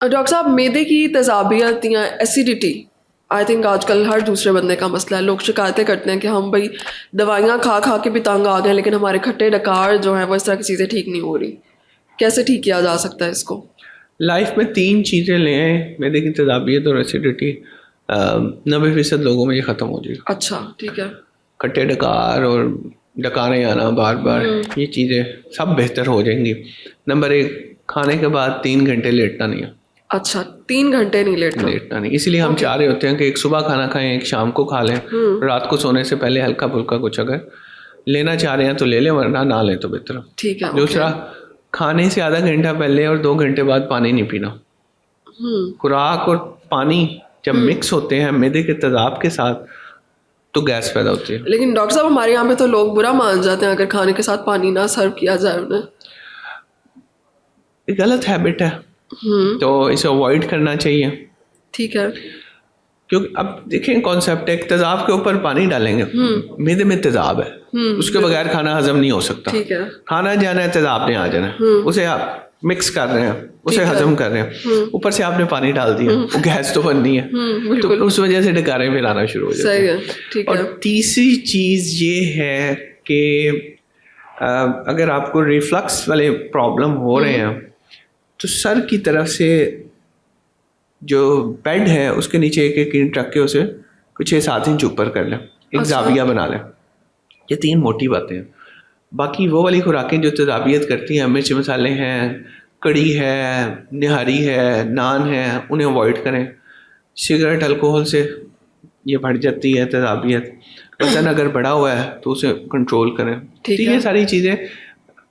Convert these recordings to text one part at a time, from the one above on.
Doctor साहब, मैदे की तेज़ाबियत या एसिडिटी आई थिंक आजकल हर दूसरे बंदे का मसला है। लोग शिकायतें करते हैं कि हम भाई दवाइयाँ खा खा के भी तंग आ गए, लेकिन हमारे खट्टे डकार जो हैं वो इस तरह की चीज़ें ठीक नहीं हो रही। कैसे ठीक किया जा सकता है इसको? लाइफ में 3 चीज़ें लें, मैदे की तेज़ाबियत और एसिडिटी, 90% लोगों में ये ख़त्म हो जाएगा। अच्छा, ठीक है। खट्टे डकार और डकारें आना बार बार, ये चीज़ें सब बेहतर हो जाएंगी। नंबर 1, खाने के बाद 3 घंटे लेटना नहीं है। अच्छा, 3 घंटे नहीं लेटना? नहीं, इसीलिए हम चाह रहे होते हैं कि एक सुबह खाना खाएं, एक शाम को खा लें, रात को सोने से पहले हल्का फुल्का कुछ अगर लेना चाह रहे हैं तो ले लें, वरना ना लें तो बेहतर। ठीक है। दूसरा, खाने से आधा घंटा पहले और 2 घंटे बाद पानी नहीं पीना। खुराक और पानी जब मिक्स होते हैं मैदे के तेजाब के साथ तो गैस पैदा होती है। लेकिन डॉक्टर साहब, हमारे यहाँ पे तो लोग बुरा मान जाते हैं अगर खाने के साथ पानी ना सर्व किया जाए उन्हें। ये गलत हैबिट है, तो इसे अवॉइड करना चाहिए। ठीक है। क्योंकि अब देखें, कॉन्सेप्ट है, तेजाब के ऊपर पानी डालेंगे, मैदे में तेजाब है, उसके बगैर खाना हजम नहीं हो सकता। ठीक है। खाना जाना है, तेजाब ने आ जाना है, उसे आप मिक्स कर रहे हैं, उसे हजम कर रहे हैं, ऊपर से आपने पानी डाल दिया, वो गैस तो बननी है, तो उस वजह से डकारें फिर आना शुरू हो जाती सही है। है, ठीक है। और तीसरी चीज़ ये है कि अगर आपको रिफ्लक्स वाले प्रॉब्लम हो रहे हैं तो सर की तरफ से जो बेड है उसके नीचे एक एक इंच रख के उसे कुछ 6-7 इंच ऊपर कर लें, एक जाविया बना लें। ये 3 मोटी बातें हैं। बाकी वो वाली खुराकें जो तेजाबियत करती हैं, मिर्च मसाले हैं, कड़ी है, निहारी है, नान है, उन्हें अवॉइड करें। सिगरेट, अल्कोहल से ये बढ़ जाती है तेजाबियत। वजन अगर बढ़ा हुआ है तो उसे कंट्रोल करें। तो ये सारी चीज़ें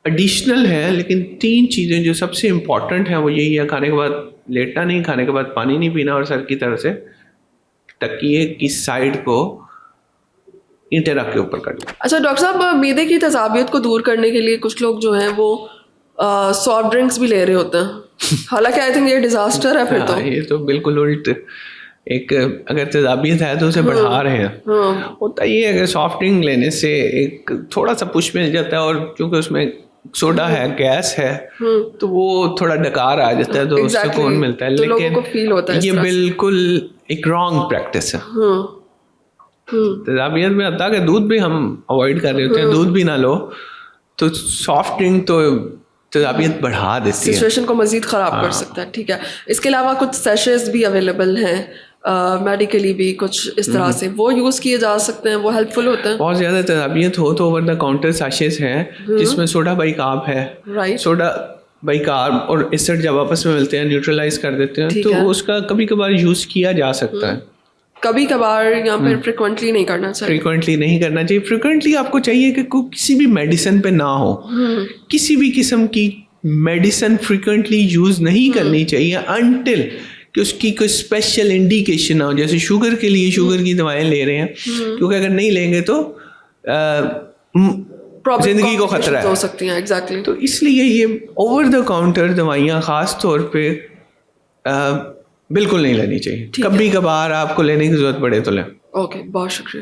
एडिशनल है, लेकिन 3 चीज़ें जो सबसे इम्पॉर्टेंट हैं वो यही है: खाने के बाद लेटना नहीं, खाने के बाद पानी नहीं पीना, और सर की तरफ से तकिए की साइड को ईंटें रख के ऊपर कर लें। अच्छा डॉक्टर साहब, मैदे की तेजाबियत को दूर करने के लिए कुछ लोग जो हैं वो सॉफ्ट ड्रिंक्स भी ले रहे होते हैं, हालांकि आई थिंक ये डिजास्टर है फिर तो। ये तो बिल्कुल उल्ट, एक अगर तेजाबियत है तो उसे बढ़ा रहे हैं। होता ये अगर सॉफ्ट ड्रिंक लेने से एक थोड़ा सा पुश मिल जाता है, और क्योंकि उसमें सोडा है, गैस है, तो वो थोड़ा डकार आ जाता है, तो उससे सुकून मिलता है। तो लेकिन लोगों को फील होता है ये बिल्कुल एक रॉन्ग प्रैक्टिस है। तेजाबियत में आता है कि दूध भी हम अवॉइड कर रहे होते हैं, दूध भी ना लो, तो सॉफ्ट ड्रिंक तो तेजाबियत बढ़ा देती है, सिचुएशन को मजीद ख़राब कर सकता है। ठीक है। इसके अलावा कुछ सैशेस भी अवेलेबल हैं मेडिकली भी कुछ इस तरह से, वो यूज़ किए जा सकते हैं, वो हेल्पफुल होते हैं। बहुत ज़्यादा तेजाबियत हो तो ओवर द काउंटर सैशेस हैं जिसमें सोडा बाइकार्ब है। राइट। सोडा बाइकार्ब और एसिड जब आपस में मिलते हैं न्यूट्रलाइज कर देते हैं, तो उसका कभी कभार यूज़ किया जा सकता है। कभी कभार या फिर फ्रिक्वेंटली नहीं करना चाहिए। फ्रिक्वेंटली नहीं करना चाहिए। फ्रिक्वेंटली आपको चाहिए कि कोई किसी भी मेडिसिन पे ना हो, किसी भी किस्म की मेडिसिन फ्रिक्वेंटली यूज़ नहीं करनी चाहिए अनटिल कि उसकी कोई स्पेशल इंडिकेशन ना हो। जैसे शुगर के लिए शुगर की दवाएं ले रहे हैं, क्योंकि अगर नहीं लेंगे तो जिंदगी को खतरा हो सकती हैं। एग्जैक्टली। तो इसलिए ये ओवर द काउंटर दवाइयाँ ख़ास तौर पे बिल्कुल नहीं लेनी चाहिए। कभी कभार आपको लेने की जरूरत पड़े तो लें। ओके, बहुत शुक्रिया।